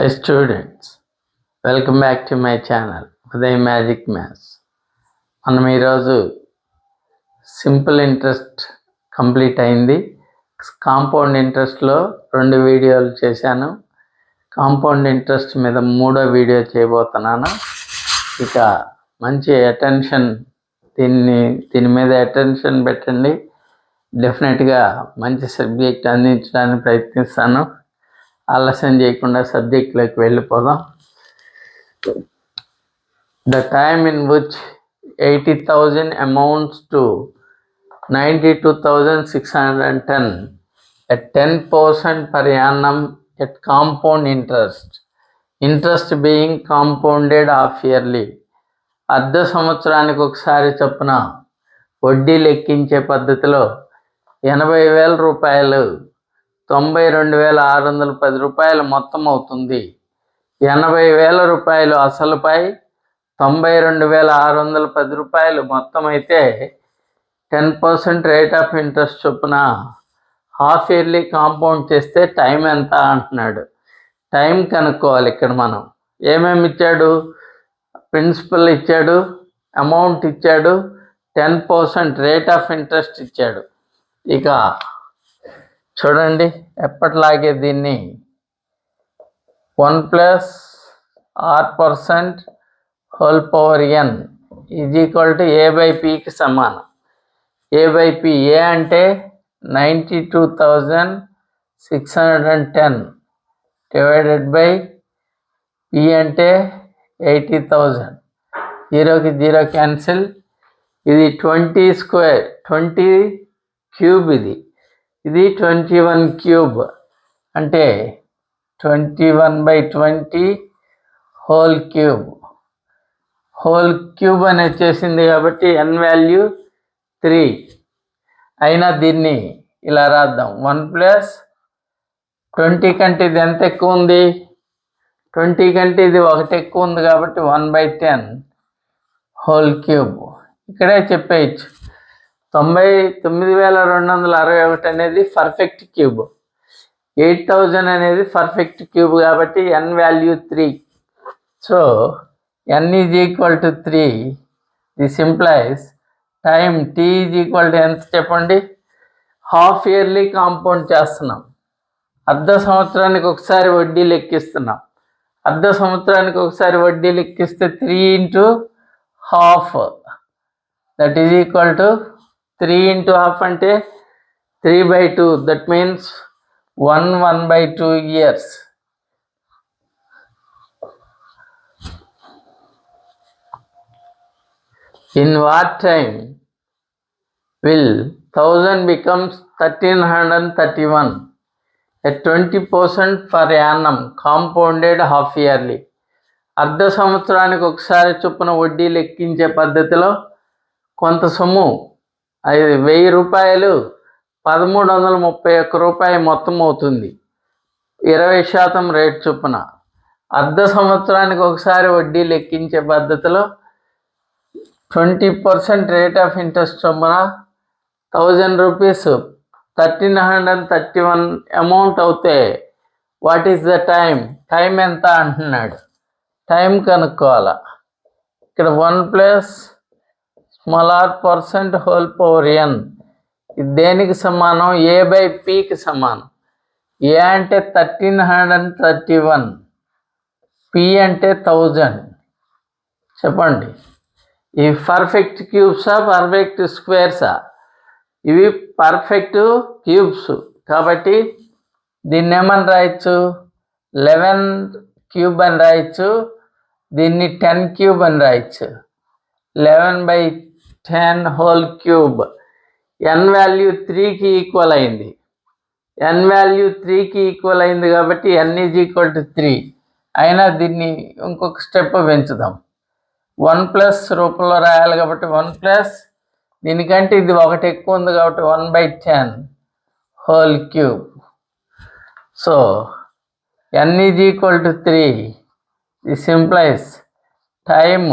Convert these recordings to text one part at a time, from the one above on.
Hi students, welcome back to my channel Uday Magic Maths. మనం ఈరోజు simple interest complete అయింది. Compound ఇంట్రెస్ట్లో 2 వీడియోలు చేశాను. కాంపౌండ్ ఇంట్రెస్ట్ మీద 3వ వీడియో చేయబోతున్నాను. ఇక మంచి అటెన్షన్ దీని మీద అటెన్షన్ పెట్టండి. డెఫినెట్గా మంచి సబ్జెక్ట్ అందించడానికి ప్రయత్నిస్తాను. ఆలస్యం చేయకుండా సబ్జెక్ట్లోకి వెళ్ళిపోదాం. The time in which 80,000 amounts to 92,610 at 10% per annum at compound interest being compounded half yearly. అర్ధ సంవత్సరానికి ఒకసారి చొప్పున వడ్డీ లెక్కించే పద్ధతిలో 80,000 రూపాయలు 92,610 రూపాయలు మొత్తం అవుతుంది. 80,000 రూపాయలు అసలుపై 92,610 రూపాయలు మొత్తం అయితే 10% రేట్ ఆఫ్ ఇంట్రెస్ట్ చొప్పున హాఫ్ ఇయర్లీ కాంపౌండ్ చేస్తే టైం ఎంత అంటున్నాడు. టైం కనుక్కోవాలి. ఇక్కడ మనం ఏమేమి ఇచ్చాడు? ప్రిన్సిపల్ ఇచ్చాడు, అమౌంట్ ఇచ్చాడు, 10% రేట్ ఆఫ్ ఇంట్రెస్ట్ ఇచ్చాడు. ఇక చూడండి, ఎప్పటిలాగే దీన్ని 1+r% whole power n is equal to a/p సమానం. a/p ఏ అంటే 92,610 డివైడెడ్ బై p అంటే 80,000. 0కి 0 క్యాన్సిల్. ఇది 20 స్క్వేర్, 20 క్యూబ్. ఇది 21 క్యూబ్ అంటే 21/20 హోల్ క్యూబ్. హోల్ క్యూబ్ అని వచ్చేసింది కాబట్టి n వాల్యూ 3. అయినా దీన్ని ఇలా రాద్దాం. 1+20 కంటే ఇది ఎంత ఎక్కువ ఉంది? 20 కంటే ఇది 1 ఎక్కువ ఉంది కాబట్టి 1/10 హోల్ క్యూబ్. ఇక్కడే చెప్పేయచ్చు. 99,261 అనేది పర్ఫెక్ట్ క్యూబ్, 8,000 అనేది పర్ఫెక్ట్ క్యూబ్ కాబట్టి n value 3. So n is equal to 3. This implies time t is equal to ఎంత చెప్పండి? హాఫ్ ఇయర్లీ కాంపౌండ్ చేస్తున్నాం. అర్ధ సంవత్సరానికి ఒకసారి వడ్డీ లెక్కిస్తున్నాం. అర్ధ సంవత్సరానికి ఒకసారి వడ్డీ లెక్కిస్తే 3 × ½ దట్ ఈజ్ ఈక్వల్ టు 3 × ½ అంటే 3/2. That means 1/2 years. In what time will 1000 becomes 1,331 at 20% per annum compounded half yearly? అర్ధ సంవత్సరానికి ఒకసారి చొప్పున వడ్డీ లెక్కించే పద్ధతిలో కొంత సొమ్ము 1,000 రూపాయలు 1,331 రూపాయలు మొత్తం అవుతుంది. 20% రేట్ చొప్పున అర్ధ సంవత్సరానికి ఒకసారి వడ్డీ లెక్కించే పద్ధతిలో 20% రేట్ ఆఫ్ ఇంట్రెస్ట్ చొప్పున 1,000 రూపీస్ 1,331 అమౌంట్ అవుతే what is the time? Time ఎంత అంటున్నాడు. టైం కనుక్కోవాలా. ఇక్కడ 1+r% హోల్ పవర్ n ఇది దేనికి సమానం? a/pకి సమానం. a అంటే 1,331, p అంటే 1000. చెప్పండి, ఇవి పర్ఫెక్ట్ క్యూబ్సా పర్ఫెక్ట్ స్క్వేర్సా? ఇవి పర్ఫెక్ట్ క్యూబ్స్ కాబట్టి దీన్ని ఏమని రాయొచ్చు? 11 క్యూబ్ అని రాయొచ్చు. దీన్ని 10 క్యూబ్ అని రాయొచ్చు. 11/10 హోల్ క్యూబ్. n వాల్యూ 3కి ఈక్వల్ అయింది. n వాల్యూ 3కి ఈక్వల్ అయింది కాబట్టి n ఈజ్ ఈక్వల్ టు 3. అయినా దీన్ని ఇంకొక స్టెప్ పెంచుదాం. 1+ రూపంలో రాయాలి కాబట్టి 1+, దీనికంటే ఇది 1 ఎక్కువ ఉంది కాబట్టి 1/10 whole cube. So n is equal to 3. This implies time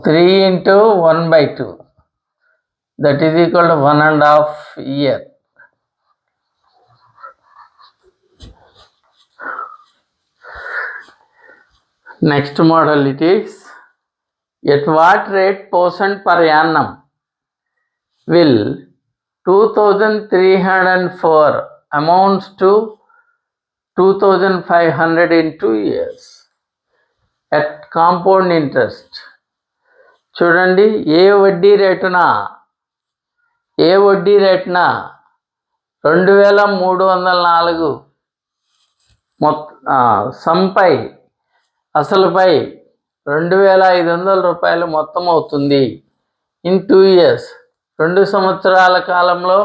3 × 1/2 that is equal to 1.5 year. Next model it is, at what rate % per annum will 2304 amounts to 2500 in 2 years at compound interest. చూడండి, ఏ వడ్డీ రేటున 2304 సంపై అసలుపై 2500 రూపాయలు మొత్తం అవుతుంది in 2 years. 2 సంవత్సరాల కాలంలో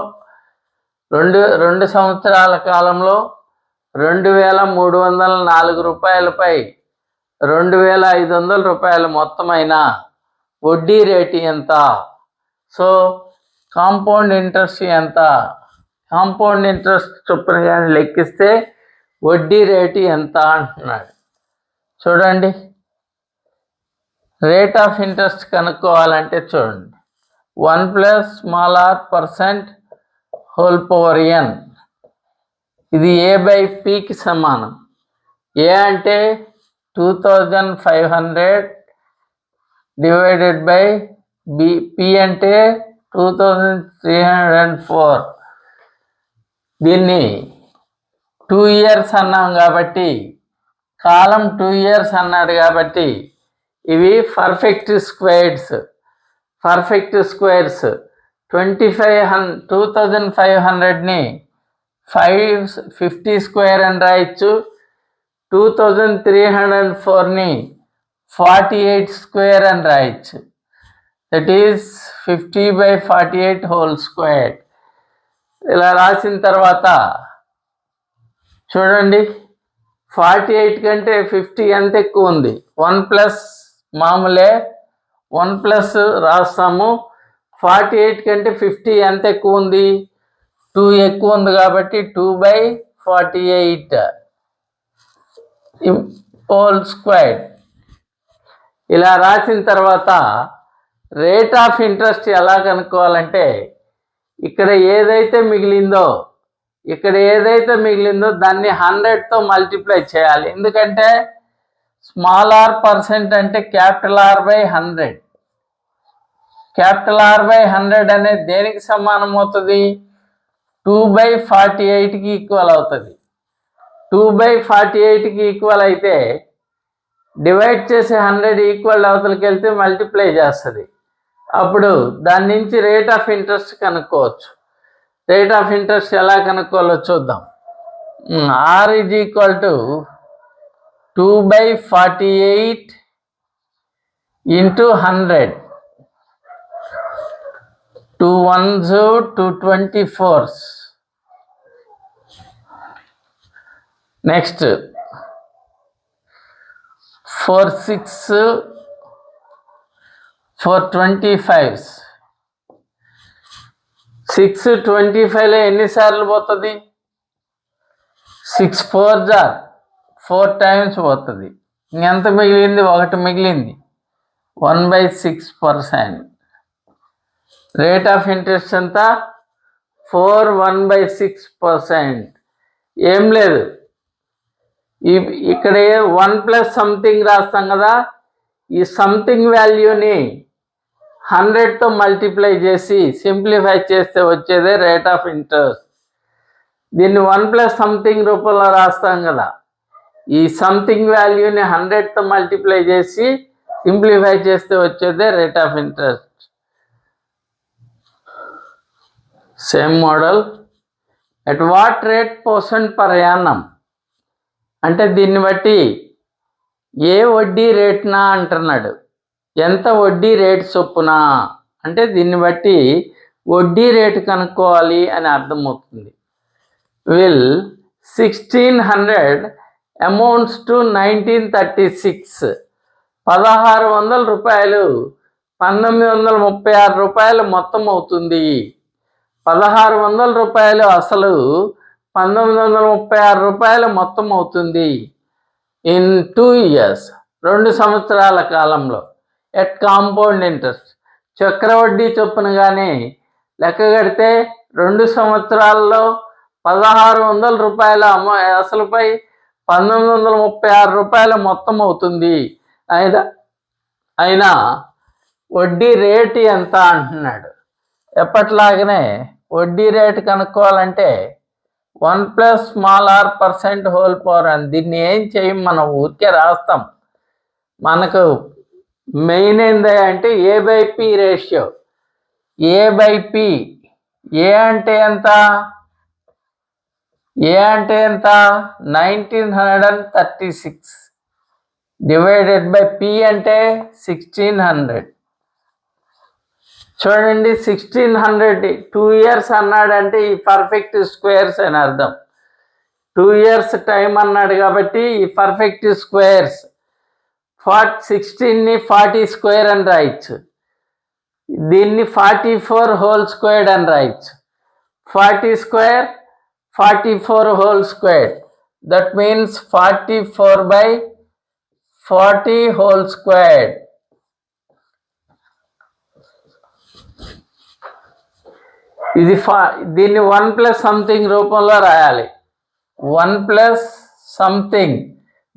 2304 రూపాయలపై 2500 రూపాయలు మొత్తమైన వడ్డీ rate ఎంత? సో కాంపౌండ్ ఇంట్రెస్ట్ ఎంత? కాంపౌండ్ ఇంట్రెస్ట్ చొప్పున కానీ లెక్కిస్తే వడ్డీ రేటు ఎంత అంటున్నాడు. చూడండి, రేట్ ఆఫ్ ఇంట్రెస్ట్ కనుక్కోవాలంటే చూడండి, 1 + r%(n). ఇది A/Pకి సమానం. ఏ అంటే 2500 డివైడెడ్ బై P అంటే 2304. దీన్ని 2 years అన్నాం కాబట్టి, కాలం 2 years అన్నాడు కాబట్టి ఇవి పర్ఫెక్ట్ స్క్వేర్స్. 2500ని 50 స్క్వేర్ అని రాయొచ్చు, 2304ని 48 స్క్వేర్ అని రాయొచ్చు. That is 50/48 whole square. ఇలా రాసిన తర్వాత చూడండి, 48 కంటే 50 ఎంత ఎక్కువ ఉంది? 1+ మామూలే, 1+ రాస్తాము. 48 కంటే 50 ఎంత ఎక్కువ ఉంది? 2 ఎక్కువ ఉంది కాబట్టి 2/48 హోల్ స్క్వేర్. ఇలా రాసిన తర్వాత రేట్ ఆఫ్ ఇంట్రెస్ట్ ఎలా కనుక్కోవాలంటే, ఇక్కడ ఏదైతే మిగిలిందో దాన్ని 100తో మల్టిప్లై చేయాలి. ఎందుకంటే r% అంటే R/100. R/100 అనేది దేనికి సమానం అవుతుంది? 2/48కి ఈక్వల్ అవుతుంది. 2/48కి ఈక్వల్ అయితే డివైడ్ చేసి 100 ఈక్వల్ అవతలకి వెళ్తే మల్టిప్లై చేస్తుంది. అప్పుడు దాని నుంచి రేట్ ఆఫ్ ఇంట్రెస్ట్ కనుక్కోవచ్చు. రేట్ ఆఫ్ ఇంట్రెస్ట్ ఎలా కనుక్కోవాలో చూద్దాం. R = 2/48 × 100. 2 1s 2 24s. Next 4 6 4 25s. 6 25లో ఎన్నిసార్లు పోతుంది? 6 4s 4 times పోతుంది. ఇంకెంత మిగిలింది? 1 మిగిలింది. 1/6%. రేట్ ఆఫ్ ఇంట్రెస్ట్ ఎంత? 4 1/6%. ఏం లేదు, ఇక్కడ 1+ సంథింగ్ రాస్తాం కదా, ఈ సంథింగ్ వాల్యూని 100తో మల్టిప్లై చేసి సింప్లిఫై చేస్తే వచ్చేదే రేట్ ఆఫ్ ఇంట్రెస్ట్. దీన్ని 1+ సంథింగ్ రూపంలో రాస్తాం కదా, ఈ సంథింగ్ వాల్యూని 100తో మల్టిప్లై చేసి సింప్లిఫై చేస్తే వచ్చేదే rate of interest. Same model. At what rate % per annum అంటే దీన్ని బట్టి ఏ వడ్డీ రేటునా అంటున్నాడు. ఎంత వడ్డీ రేటు చొప్పున అంటే దీన్ని బట్టి వడ్డీ రేటు కనుక్కోవాలి అని అర్థమవుతుంది. will 1600 amounts to 1936. 1600 రూపాయలు 1936 రూపాయలు మొత్తం అవుతుంది. 1600 రూపాయలు అసలు 1936 రూపాయలు మొత్తం అవుతుంది ఇన్ 2 years. 2 సంవత్సరాల కాలంలో. ఎట్ కాంపౌండ్ ఇంట్రెస్ట్, చక్రవడ్డీ చొప్పున కానీ లెక్క కడితే 2 సంవత్సరాల్లో 1600 రూపాయల అసలుపై 1936 రూపాయలు మొత్తం అవుతుంది. అయినా వడ్డీ రేటు ఎంత అంటున్నాడు. ఎప్పట్లాగనే వడ్డీ రేటు కనుక్కోవాలంటే 1+r%, దీన్ని ఏం చేయం, మనం ఊరికే రాస్తాం. మనకు మెయిన్ ఏంది అంటే A/P రేషియో. A/P, ఏ అంటే ఎంత? 1936 డివైడెడ్ బై P అంటే 1600. చూడండి, 1600 2 years అన్నాడంటే ఈ పర్ఫెక్ట్ స్క్వేర్స్ అని అర్థం. 2 years టైం అన్నాడు కాబట్టి ఈ పర్ఫెక్ట్ స్క్వేర్స్. 16ని 40 స్క్వేర్ అని రాయొచ్చు, దీన్ని 44 హోల్ స్క్వేర్డ్ అని రాయొచ్చు. 40 square 44 whole squared, that means 44/40 whole squared. ఇది దీన్ని 1+something రూపంలో రాయాలి. 1+something.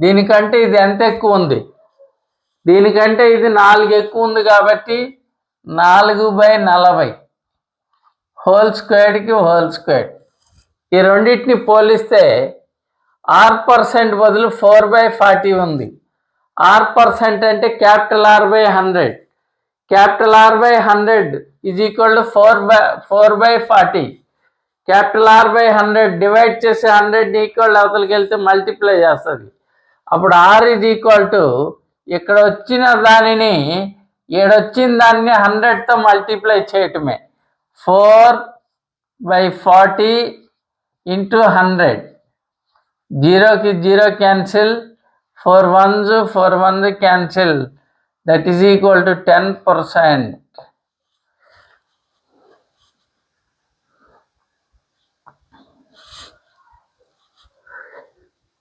దీనికంటే ఇది ఎంత ఎక్కువ ఉంది? దీనికంటే ఇది 4 ఎక్కువ ఉంది కాబట్టి 4/40 హోల్ స్క్వేర్డ్కి హోల్ స్క్వేర్డ్. ఈ రెండింటిని పోలిస్తే R% బదులు 4/40 ఉంది. R% అంటే capital R/100. Capital R/100 is equal to 4/40. Capital R/100 divide చేసి 100 ఈక్వల్ అవతలకి వెళ్తే మల్టిప్లై చేస్తుంది. అప్పుడు R ఈజ్ ఈక్వల్ టు ఇక్కడ వచ్చిన దానిని ఏడొచ్చిన దాన్ని 100తో మల్టిప్లై చేయటమే. 4/40 ఇంటూ 100. 0కి 0 cancel, 4 ones cancel. That is equal to 10%.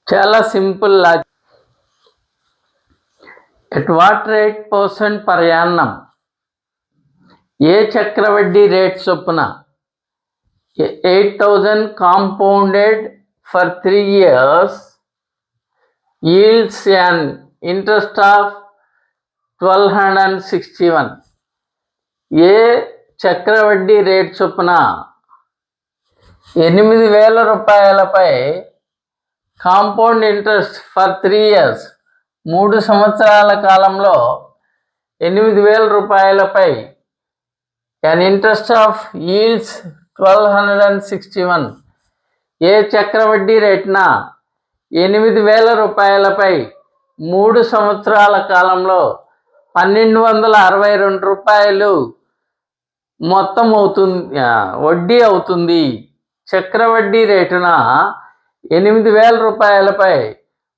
చాలా simple logic. At what rate % per annum? ఏ చక్రవడ్డీ రేట్ చొప్పున 8,000 compounded for 3 years yields an interest of 1261. ఏ చక్రవడ్డీ రేట్ చొప్పున 8,000 రూపాయలపై కాంపౌండ్ ఇంట్రెస్ట్ ఫర్ 3 years 3 సంవత్సరాల కాలంలో 8,000 రూపాయలపై an interest of yields 1261. ఏ చక్రవడ్డీ రేటున 8,000 రూపాయలపై 3 సంవత్సరాల కాలంలో 1,262 రూపాయలు మొత్తం అవుతుంది, వడ్డీ అవుతుంది. చక్రవడ్డీ రేటున 8,000 రూపాయలపై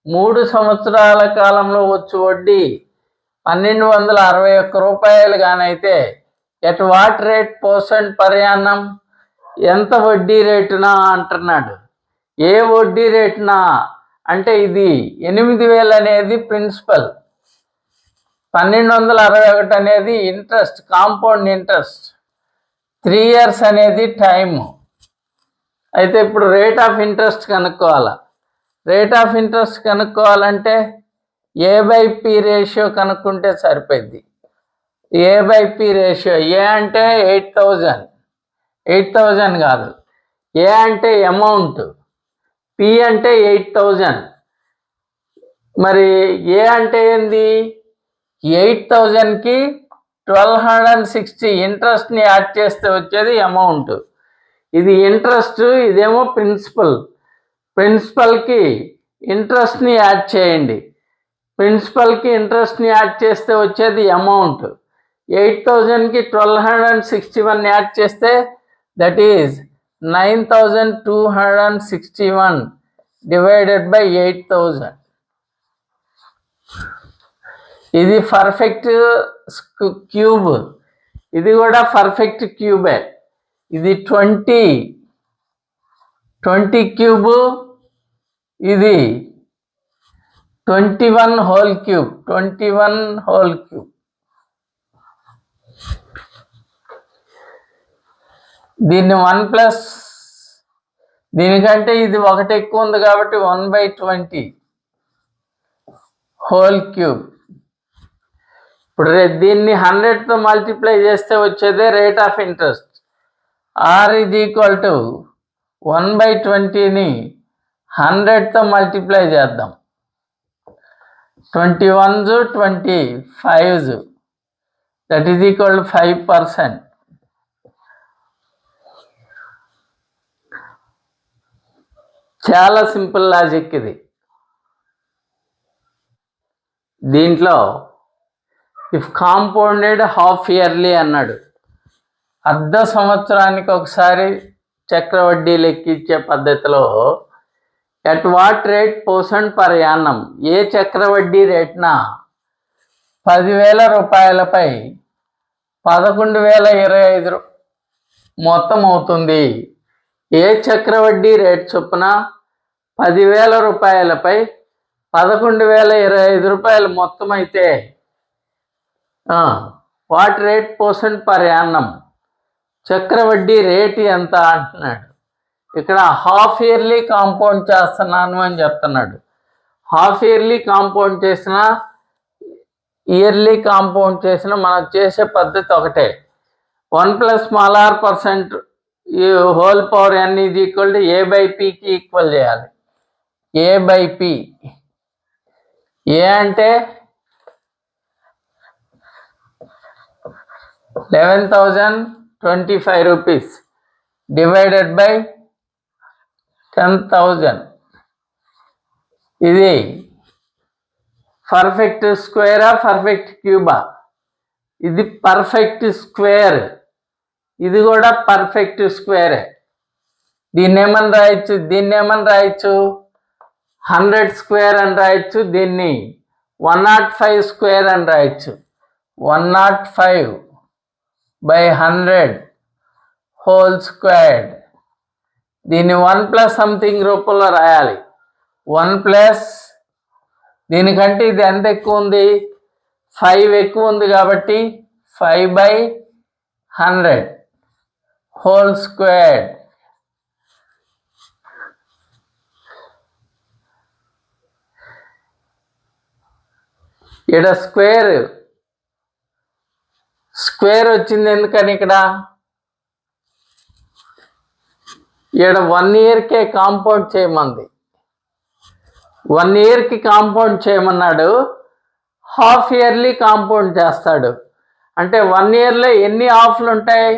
3 సంవత్సరాల కాలంలో వచ్చు వడ్డీ 1,261 రూపాయలు గానైతే at what rate % per annum? ఎంత వడ్డీ రేటున అంటున్నాడు. ఏ వడ్డీ రేటున అంటే ఇది 8,000 అనేది ప్రిన్సిపల్, 1,261 అనేది ఇంట్రెస్ట్, కాంపౌండ్ ఇంట్రెస్ట్, 3 years అనేది టైము. అయితే ఇప్పుడు రేట్ ఆఫ్ ఇంట్రెస్ట్ కనుక్కోవాలి. రేట్ ఆఫ్ ఇంట్రెస్ట్ కనుక్కోవాలంటే A/P రేషియో కనుక్కుంటే సరిపోద్ది. A/P ratio. ఏ అంటే 8,000 కాదు, ఏ అంటే అమౌంట్, P అంటే 8,000. మరి ఏ అంటే ఏంది? 8,000కి 1260 ఇంట్రెస్ట్ని యాడ్ చేస్తే వచ్చేది అమౌంట్. ఇది ఇంట్రెస్ట్, ఇదేమో ప్రిన్సిపల్. ప్రిన్సిపల్కి ఇంట్రెస్ట్ని యాడ్ చేయండి. ప్రిన్సిపల్కి ఇంట్రెస్ట్ని యాడ్ చేస్తే వచ్చేది అమౌంట్. 8,000కి 1261 యాడ్ చేస్తే దట్ ఈజ్ 9,261 డివైడెడ్ బై 8,000. ఇది పర్ఫెక్ట్ క్యూబ్, ఇది కూడా పర్ఫెక్ట్ క్యూబే. ఇది 20 క్యూబ్, ఇది 21 హోల్ క్యూబ్. దీన్ని 1+, దీనికంటే ఇది 1 ఎక్కువ ఉంది కాబట్టి 1/20. Whole cube. ఇప్పుడు దీన్ని 100తో మల్టిప్లై చేస్తే వచ్చేదే rate of interest. R is equal to 1/20ని 100తో మల్టిప్లై చేద్దాం. 21s 25s, that is equal to 5%. చాలా సింపుల్ లాజిక్ ఇది. దీంట్లో ఇఫ్ కాంపౌండెడ్ హాఫ్ ఇయర్లీ అన్నాడు. అర్ధ సంవత్సరానికి ఒకసారి చక్రవడ్డీ లెక్కించే పద్ధతిలో at what rate % per annum, ఏ చక్రవడ్డీ రేట్న 10,000 రూపాయలపై 11,025 మొత్తం అవుతుంది. ఏ చక్రవడ్డీ రేట్ చొప్పున 10,000 రూపాయలపై 11,025 రూపాయలు మొత్తం అయితే వాట్ రేట్ % పర్ యానం, చక్రవడ్డీ రేటు ఎంత అంటున్నాడు. ఇక్కడ హాఫ్ ఇయర్లీ కాంపౌండ్ చేస్తున్నాను అని చెప్తున్నాడు. హాఫ్ ఇయర్లీ కాంపౌండ్ చేసిన ఇయర్లీ కాంపౌండ్ చేసిన మనం చేసే పద్ధతి ఒకటే. 1 + small r % whole power n is equal to a/p/కి ఈక్వల్ చేయాలి. a/p, ఏ అంటే 11,025 రూపీస్ డివైడెడ్ బై 10,000. ఇది పర్ఫెక్ట్ స్క్వేరా పర్ఫెక్ట్ క్యూబా? ఇది పర్ఫెక్ట్ స్క్వేర్, ఇది కూడా పర్ఫెక్ట్ స్క్వేరే. దీన్ని ఏమని రాయొచ్చు? 100 స్క్వేర్ అని రాయొచ్చు. దీన్ని 105 స్క్వేర్ అని రాయొచ్చు. 105/100 హోల్ స్క్వేర్డ్. దీన్ని 1 + సంథింగ్ రూపంలో రాయాలి. 1 + దీనికంటే ఇది ఎంత ఎక్కువ ఉంది? 5 ఎక్కువ ఉంది కాబట్టి 5/100 హోల్ స్క్వేర్డ్. ఇక్కడ స్క్వేర్ వచ్చింది ఎందుకని? ఇక్కడ 1 ఇయర్కే కాంపౌండ్ చేయమంది. 1 ఇయర్కి కాంపౌండ్ చేయమన్నాడు. హాఫ్ ఇయర్లీ కాంపౌండ్ చేస్తాడు. అంటే 1 ఇయర్లో ఎన్ని హాఫ్లు ఉంటాయి?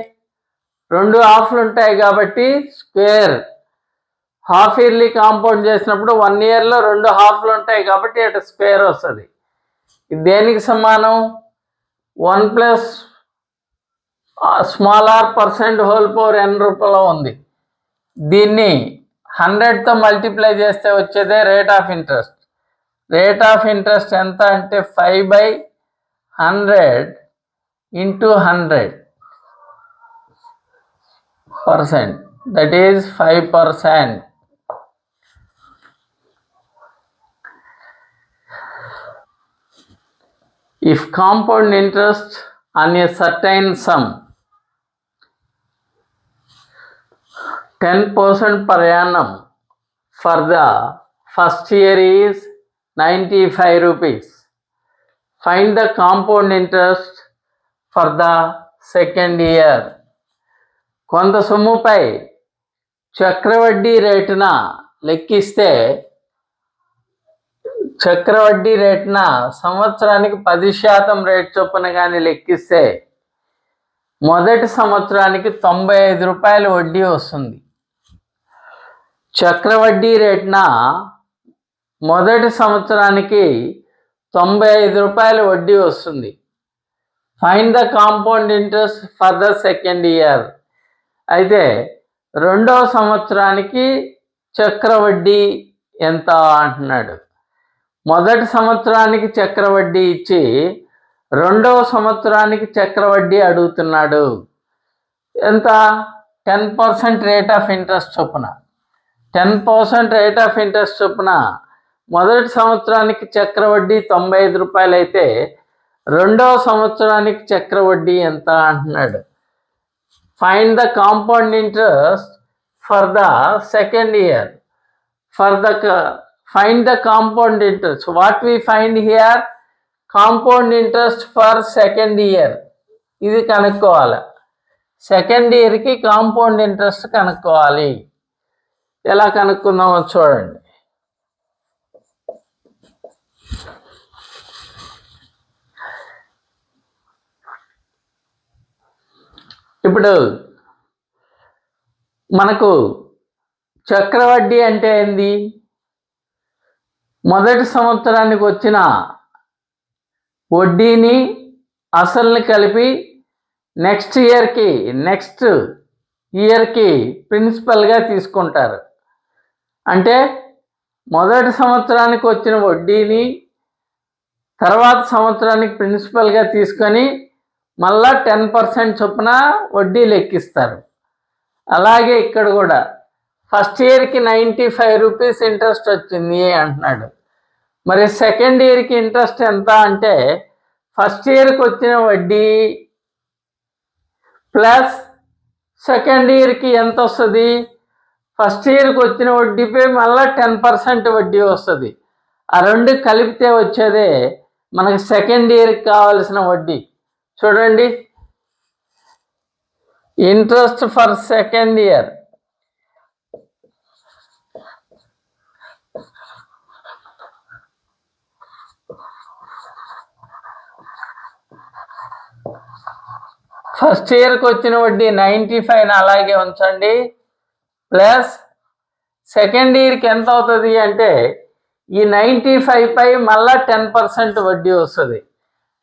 2 హాఫ్లు ఉంటాయి కాబట్టి స్క్వేర్. హాఫ్ ఇయర్లీ కాంపౌండ్ చేసినప్పుడు 1 ఇయర్లో 2 హాఫ్లు ఉంటాయి కాబట్టి అటు స్క్వేర్ వస్తుంది. ఇది దేనికి సమానం? 1 + small r % whole power n రూపంలో ఉంది. దీన్ని 100తో మల్టిప్లై చేస్తే వచ్చేదే rate of interest. Rate of interest ఎంత అంటే 5/100 × 100%, that is 5%. If compound interest on a certain sum 10% per annum for the first year is 95 rupees. Find the compound interest for the second year. కొంత సొమ్ముపై చక్రవడ్డీ రేటున లెక్కిస్తే, చక్రవడ్డీ రేటున సంవత్సరానికి 10% rate చొప్పున కానీ లెక్కిస్తే మొదటి సంవత్సరానికి 95 రూపాయలు వడ్డీ వస్తుంది. చక్రవడ్డీ రేటున మొదటి సంవత్సరానికి 95 రూపాయలు వడ్డీ వస్తుంది. Find the compound interest for the second year. అయితే రెండవ సంవత్సరానికి చక్రవడ్డీ ఎంత అంటున్నాడు. మొదటి సంవత్సరానికి చక్రవడ్డీ ఇచ్చి రెండవ సంవత్సరానికి చక్రవడ్డీ అడుగుతున్నాడు. ఎంత? 10% రేట్ ఆఫ్ ఇంట్రెస్ట్ చొప్పున. 10% రేట్ ఆఫ్ ఇంట్రెస్ట్ చొప్పున మొదటి సంవత్సరానికి చక్రవడ్డీ 95 రూపాయలు అయితే రెండవ సంవత్సరానికి చక్రవడ్డీ ఎంత అంటున్నాడు. Find the compound interest for the second year. find the compound interest. What we find here? Compound interest for second year. ఇది కనుక్కోవాలి. సెకండ్ ఇయర్కి కాంపౌండ్ ఇంట్రెస్ట్ కనుక్కోవాలి. ఎలా కనుక్కుందామో చూడండి. ఇప్పుడు మనకు చక్రవడ్డీ అంటే ఏంది? మొదటి సంవత్సరానికి వచ్చిన వడ్డీని అసలుని కలిపి నెక్స్ట్ ఇయర్కి ప్రిన్సిపల్గా తీసుకుంటారు. అంటే మొదటి సంవత్సరానికి వచ్చిన వడ్డీని తర్వాత సంవత్సరానికి ప్రిన్సిపల్గా తీసుకొని మళ్ళా 10% చొప్పున వడ్డీ లెక్కిస్తారు. అలాగే ఇక్కడ కూడా ఫస్ట్ ఇయర్కి 95 రూపీస్ ఇంట్రెస్ట్ వచ్చింది అంటున్నాడు. మరి సెకండ్ ఇయర్కి ఇంట్రెస్ట్ ఎంత అంటే ఫస్ట్ ఇయర్కి వచ్చిన వడ్డీ ప్లస్ సెకండ్ ఇయర్కి ఎంత వస్తుంది? ఫస్ట్ ఇయర్కి వచ్చిన వడ్డీపై మళ్ళీ 10% వడ్డీ వస్తుంది. ఆ రెండు కలిపితే వచ్చేదే మనకి సెకండ్ ఇయర్కి కావాల్సిన వడ్డీ. చూడండి, interest for second year first ఇయర్కి వచ్చిన వడ్డీ 95 అలాగే ఉంచండి. ప్లస్ సెకండ్ ఇయర్కి ఎంత అవుతుంది అంటే ఈ 95 పై మళ్ళా 10% వడ్డీ వస్తుంది.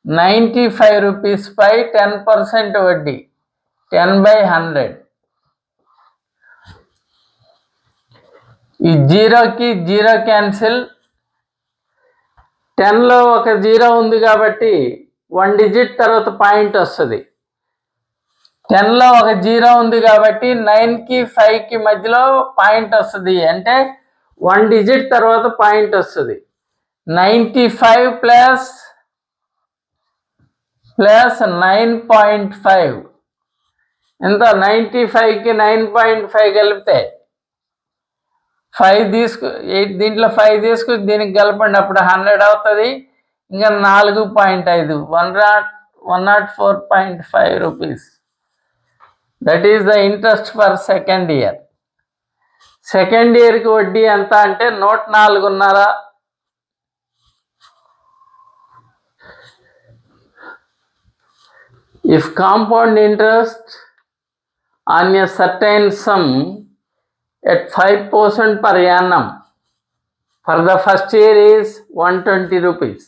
95 రూపీస్ పై 10% వడ్డీ 10/100. ఈ జీరోకి జీరో క్యాన్సిల్. 10లో ఒక జీరో ఉంది కాబట్టి 1 డిజిట్ తర్వాత పాయింట్ వస్తుంది. 10లో ఒక జీరో ఉంది కాబట్టి 9కి 5కి మధ్యలో పాయింట్ వస్తుంది. అంటే 1 డిజిట్ తర్వాత పాయింట్ వస్తుంది. 95 ప్లస్ 9.5 ఎంత? 95కి 9.5 కలిపితే 5 దీంట్లో 5 తీసుకుని దీనికి కలపండి, అప్పుడు 100 అవుతుంది. ఇంకా 4.5 104.5 rupees. That is the interest for second year. Second ఇయర్కి వడ్డీ ఎంత అంటే 104.5. If compound interest on a certain sum at 5% per annum for the first year is 120 rupees.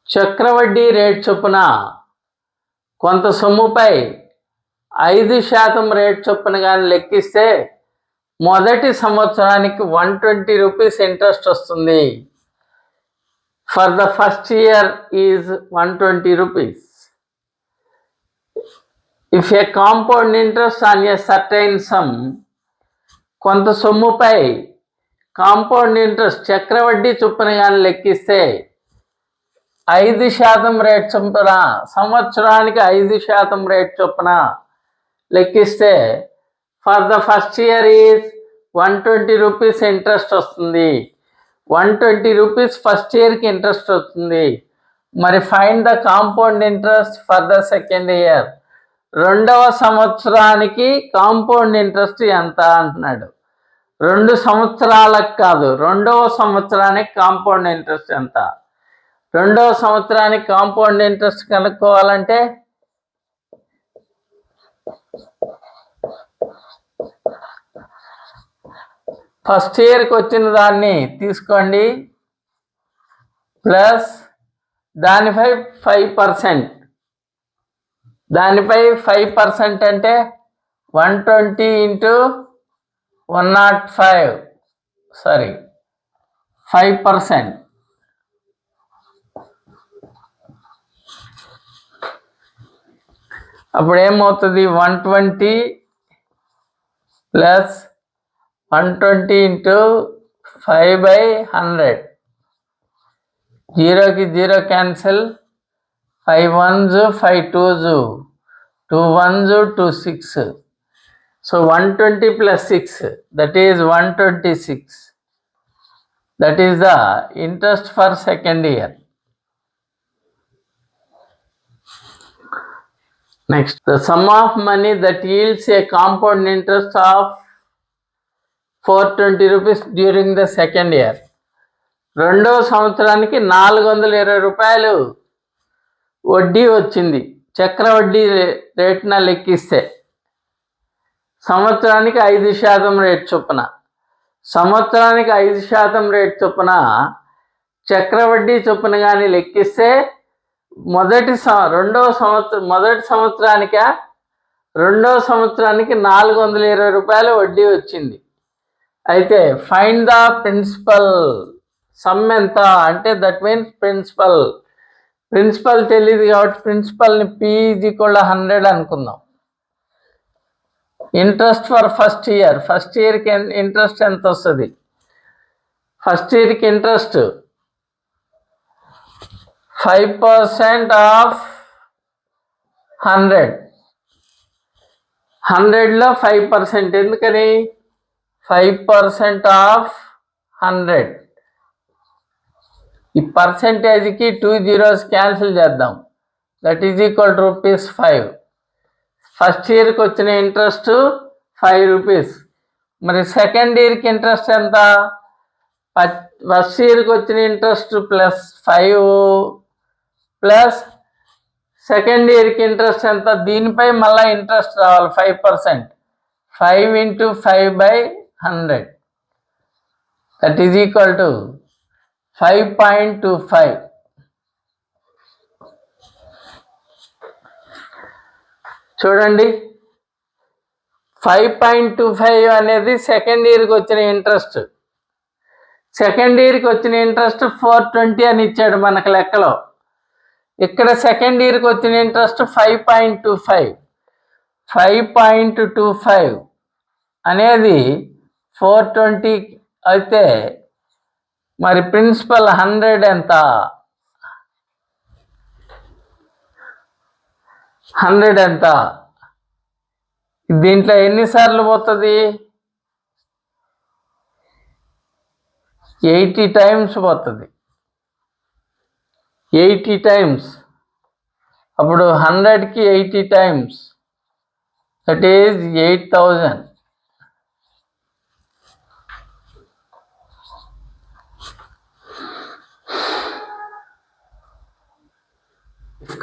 చక్రవడ్డీ rate చొప్పున కొంత సొమ్ముపై 5% రేట్ చొప్పున కానీ లెక్కిస్తే మొదటి సంవత్సరానికి 120 రూపీస్ ఇంట్రెస్ట్ వస్తుంది. For the first year is 120 rupees. If A compound interest on a certain some, కొంత సొమ్ముపై కాంపౌండ్ ఇంట్రెస్ట్ చక్రవడ్డీ చొప్పున కానీ లెక్కిస్తే 5% రేట్ చొప్పున సంవత్సరానికి 5% రేట్ చొప్పున లెక్కిస్తే for the first year is 120 rupees interest వస్తుంది. 120 రూపీస్ ఫస్ట్ ఇయర్కి ఇంట్రెస్ట్ వస్తుంది. మరి find the compound interest for the second year. రెండవ సంవత్సరానికి కాంపౌండ్ ఇంట్రెస్ట్ ఎంత అంటున్నాడు. 2 సంవత్సరాలకు కాదు, రెండవ సంవత్సరానికి కాంపౌండ్ ఇంట్రెస్ట్ ఎంత? రెండవ సంవత్సరానికి కాంపౌండ్ ఇంట్రెస్ట్ కనుక్కోవాలంటే ఫస్ట్ ఇయర్కి వచ్చిన దాన్ని తీసుకోండి ప్లస్ దానిపై 5%. దానిపై 5% అంటే 120 ఇంటూ 105 5%. అప్పుడు ఏమవుతుంది? 120 ప్లస్ 120 ఇంటూ 5/100. జీరోకి zero cancel. 5 1s 5 2s 2 1s 2 6. So 120 plus 6, that is 126. That is the interest for second year. Next, the sum of money that yields a compound interest of 420 rupees during the second year. రెండవ సంవత్సరానికి 420 రూపాయలు వడ్డీ వచ్చింది. చక్రవడ్డీ రేటున లెక్కిస్తే సంవత్సరానికి 5% rate చొప్పున, సంవత్సరానికి 5% rate చొప్పున చక్రవడ్డీ చొప్పున కానీ లెక్కిస్తే మొదటి సంవత్సరానికి 420 రూపాయలు వడ్డీ వచ్చింది. అయితే ఫైండ్ ద ప్రిన్సిపల్ సమ్ ఎంత అంటే, దట్ మీన్స్ ప్రిన్సిపల్ తెలియదు కాబట్టి ప్రిన్సిపల్ని P=100 అనుకుందాం. ఇంట్రెస్ట్ ఫర్ ఫస్ట్ ఇయర్కి ఇంట్రెస్ట్ ఎంత వస్తుంది? ఫస్ట్ ఇయర్కి ఇంట్రెస్ట్ 5% ఆఫ్ 100లో 5%. ఎందుకని 5% ఆఫ్ 100? ఈ పర్సెంటేజ్కి 2 zeros క్యాన్సిల్ చేద్దాం. That is equal to ₹5. First ఇయర్కి వచ్చిన ఇంట్రెస్ట్ 5 రూపీస్. మరి సెకండ్ ఇయర్కి ఇంట్రెస్ట్ ఎంత? ఫస్ట్ ఇయర్కి వచ్చిన ఇంట్రెస్ట్ +5 ప్లస్ సెకండ్ ఇయర్కి ఇంట్రెస్ట్ ఎంత? దీనిపై మళ్ళీ ఇంట్రెస్ట్ రావాలి 5%. 5 × 5/100 దట్ ఈజ్ ఈక్వల్ టు 5.25. చూడండి, 5.25 అనేది సెకండ్ ఇయర్కి వచ్చిన ఇంట్రెస్ట్. సెకండ్ ఇయర్కి వచ్చిన ఇంట్రెస్ట్ 420 అని ఇచ్చాడు మనకు లెక్కలో. ఇక్కడ సెకండ్ ఇయర్కి వచ్చిన ఇంట్రెస్ట్ 5.25. 5.25 అనేది 420 అయితే మరి ప్రిన్సిపల్ 100 ఎంత? 100 ఎంత? దీంట్లో ఎన్నిసార్లు పోతుంది? 80 టైమ్స్ పోతుంది. 80 టైమ్స్. అప్పుడు 100కి 80 times, that is 8000.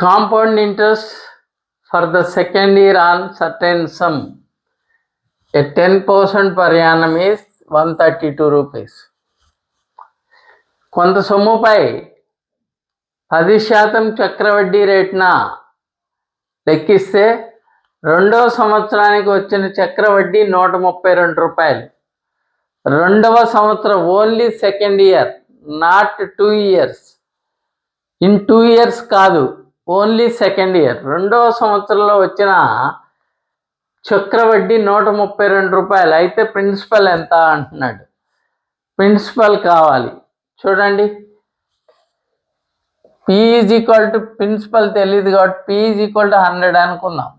Compound interest for the second year on certain sum at 10% per annum is 132 rupees. కొంత సొమ్ముపై 10% చక్రవడ్డీ రేటున లెక్కిస్తే రెండవ సంవత్సరానికి వచ్చిన చక్రవడ్డీ 132 రూపాయలు. రెండవ సంవత్సరం, only second year, not 2 years. In 2 years కాదు, ఓన్లీ సెకండ్ ఇయర్. రెండవ సంవత్సరంలో వచ్చిన చక్రవడ్డీ 132 రూపాయలు. అయితే ప్రిన్సిపల్ ఎంత అంటున్నాడు. ప్రిన్సిపల్ కావాలి. చూడండి, ప్రిన్సిపల్ తెలియదు కాబట్టి P=100 అనుకుందాం.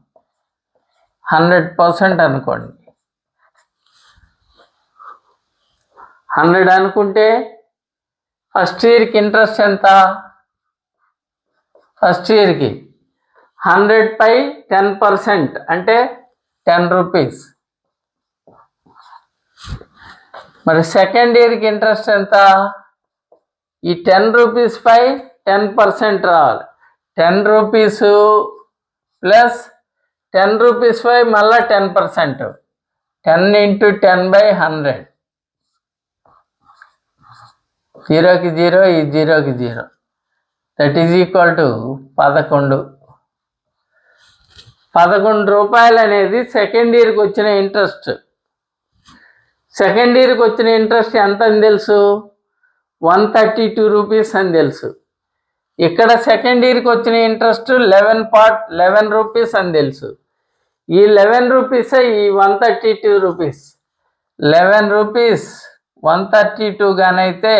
100% అనుకోండి. 100 అనుకుంటే ఫస్ట్ ఇయర్కి ఇంట్రెస్ట్ ఎంత? ఫస్ట్ ఇయర్కి 100/10% అంటే 10 రూపీస్. మరి సెకండ్ ఇయర్కి ఇంట్రెస్ట్ ఎంత? ఈ 10 రూపీస్పై 10% రావాలి. 10 రూపీస్ ప్లస్ 10 రూపీస్పై మళ్ళీ 10%. 10 × 10/100. 0కి 0, ఈ 0కి 0, దట్ ఈజ్ ఈక్వల్ టు 11. 11 రూపాయలు అనేది సెకండ్ ఇయర్కి వచ్చిన ఇంట్రెస్ట్. సెకండ్ ఇయర్కి వచ్చిన ఇంట్రెస్ట్ ఎంత అని తెలుసు? 132 రూపీస్ అని తెలుసు. ఇక్కడ సెకండ్ ఇయర్కి వచ్చిన ఇంట్రెస్ట్ 11 రూపీస్ అని తెలుసు. ఈ 11 రూపీస్ ఈ 132 రూపీస్. 11 రూపీస్ 132 గానైతే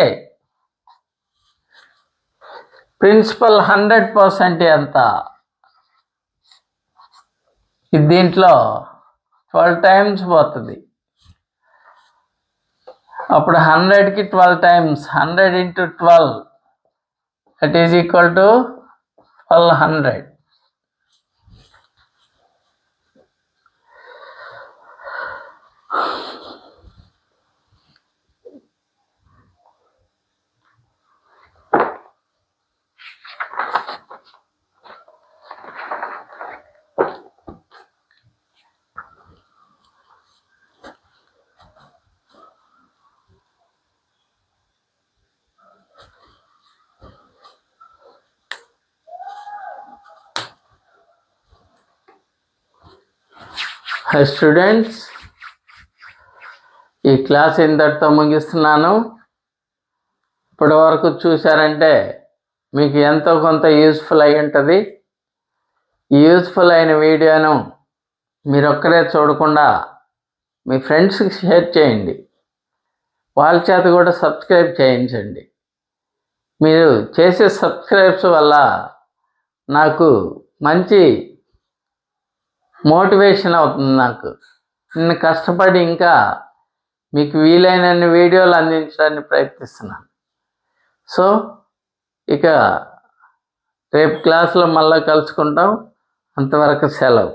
ప్రిన్సిపల్ 100% ఎంత? దీంట్లో 12 టైమ్స్ పోతుంది. అప్పుడు 100కి 12 times 100 into 12 that is equal to 1200. Students, ఈ క్లాస్ ఇంతటితో ముగిస్తున్నాను. ఇప్పటి వరకు చూసారంటే మీకు ఎంతో కొంత యూస్ఫుల్ అయి ఉంటుంది. ఈ యూస్ఫుల్ అయిన వీడియోను మీరు ఒక్కరే చూడకుండా మీ ఫ్రెండ్స్కి షేర్ చేయండి. వాళ్ళ చేత కూడా సబ్స్క్రైబ్ చేయించండి. మీరు చేసే సబ్స్క్రైబ్స్ వల్ల నాకు మంచి మోటివేషన్ అవుతుంది. నేను కష్టపడి ఇంకా మీకు వీలైనన్ని వీడియోలు అందించడానికి ప్రయత్నిస్తున్నాను. సో ఇక రేపు క్లాస్లో మళ్ళీ కలుసుకుంటాం. అంతవరకు సెలవు.